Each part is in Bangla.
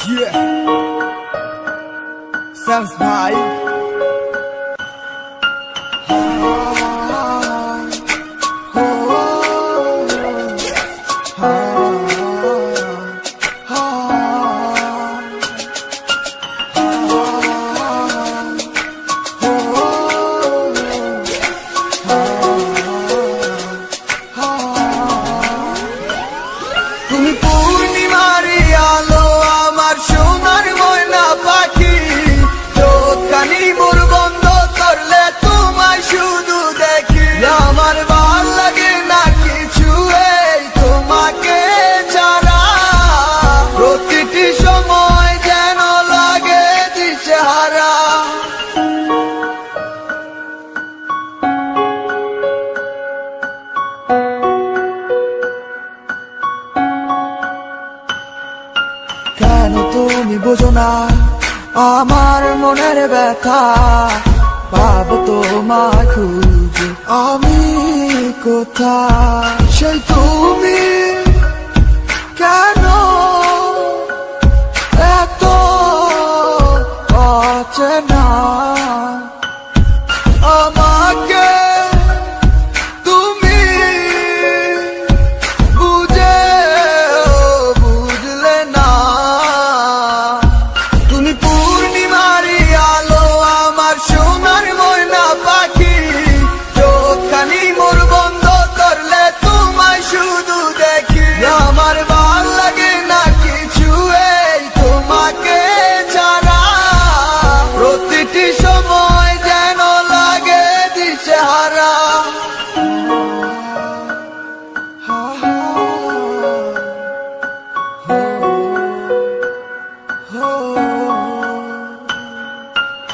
Yeah. Sounds vibe. তুমি পূর্ণিমারি আলো আমার সোনার ময়না পাখি, চোখখানি মোর বন্ধ করলে তোমায় শুধু দেখি। আমার ভাল লাগে না কিছু এই তোমাকে ছাড়া, প্রতিটি সময় যেন লাগে দিশেহারা। কেন তুমি বোঝো না আমার মনের ব্যথা, পাবো তোমায় খুঁজে আমি কোথায়। সেই তুমি কেন এত অচেনা, আমাকে তুমি বুঝলে না। তুমি পূর্ণিমারি আলো আমার সোনার ময়না পাখি, চোখখানি মোর বন্ধ করলে তোমায় শুধু দেখি। আমার ভাল লাগে না কিছু এই তোমাকে ছাড়া, প্রতিটি সময় যেন লাগে দিশেহারা।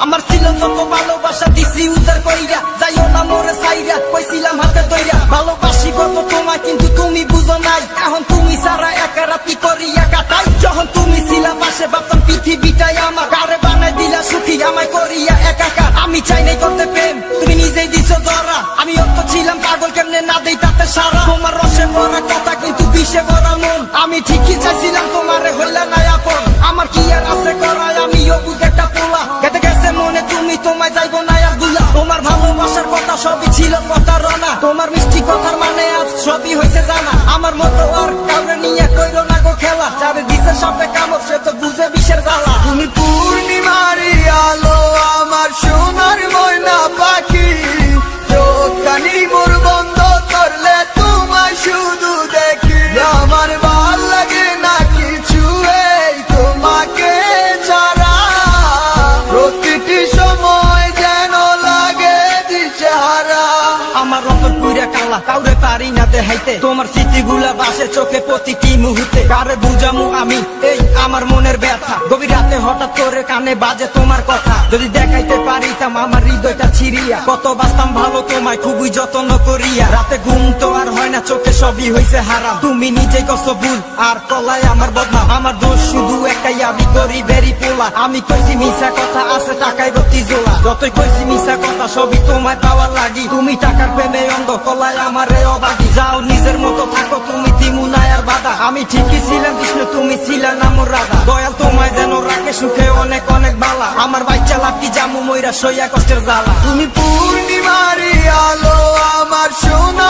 আমার ছিল যত ভালোবাসা দিছি উদার কইরা, যাইও না মোরে সাইরা কইছিলাম হাতে ধইরা। ভালোবাসি কত তোমায় কিন্তু তুমি বুঝো নাই, এখন তুমি সারা একা রাতি করিয়া কাটাই। যখন তুমি ছিলা পাশে ভাবতাম পৃথিবীটাই আমার, কারে বানাই দিলা সুখী আমায় করিয়া একাকার। আমি চাই নাই করতে প্রেম, তুমি নিজেই দিছো ধরা। আমি অত ছিলাম পাগল, কেমনে না দেই তাতে সারা। তোমার রসে ভরা কথা কিন্তু বিষে ভরা মন, আমি ঠিকই চাইছিলাম তোমারে হইলা না আপন। আমার কি আর আছে করায়, আমি অবুঝ একটা পোলা। কেটে গেছে মনে তুমি, তোমায় যাইবো না আর দুলা। তোমার ভালোবাসার কথা সবই ছিল প্রতারণা, তোমার মিষ্টি কথার মানে আজ সবই হয়েছে জানা। আমার মতো আর কাউরে নিয়ে কইরো না গো খেলা, যারে দিছে সবে কামড় সে তো বুঝে বিষের জ্বালা। তুমি পূর্ণিমারি আলো আমার সোনার ময়না পাখি, চোখখানি মোর বন্ধ করলে তোমায় শুধু দেখি। আমার ভাল লাগে না কিছু এই তোমাকে ছাড়া, প্রতিটি সময় যেন লাগে দিশেহারা। আমার অন্তর পুইরা কালা, কাউরে পারি না দেখাইতে তোমার স্মৃতিগুলা বাসে চোখে প্রতিটি মুহূর্তে। কারে বুঝামু আমি এই আমার মনের ব্যথা, গভীর রাতে হঠাৎ করে কানে বাজে তোমার কথা। যদি দেখাইতে পারিতাম আমার হৃদয়টা ছিড়িয়া, কত বাঁচতাম ভালো তোমায় খুবই যত্ন করিয়া। রাতে ঘুম তো আর হয় না, চোখে সবই হইছে হারাম। তুমি নিজেই কষ্ট ভুল আর কলাই আমার বদনাম। আমার দোষ শুধু একটাই, আমি করি বেরি পোলা। আমি কইছি মিশা কথা আছে টাকায় রতি জোলা, যতই কইছি মিশা কথা সবই তোমায় পাওয়ার লাগি। তুমি টাকার প্রেমে অন্ধ, কলাই আমারে অবাগি। যাও নিজের মতো থাকো তুমি, দিমু না আর বাধা। আমি ঠিকই ছিলাম কৃষ্ণ, তুমি ছিলা না মোর রাধা। দয়াল তোমায় যেন রাখে সুখে অনেক অনেক বালা, আমার বাচ্চা লাকি জামু মইরা সইয়া কষ্টের জ্বালা। তুমি পূর্ণিমারি আলো আমার সোনা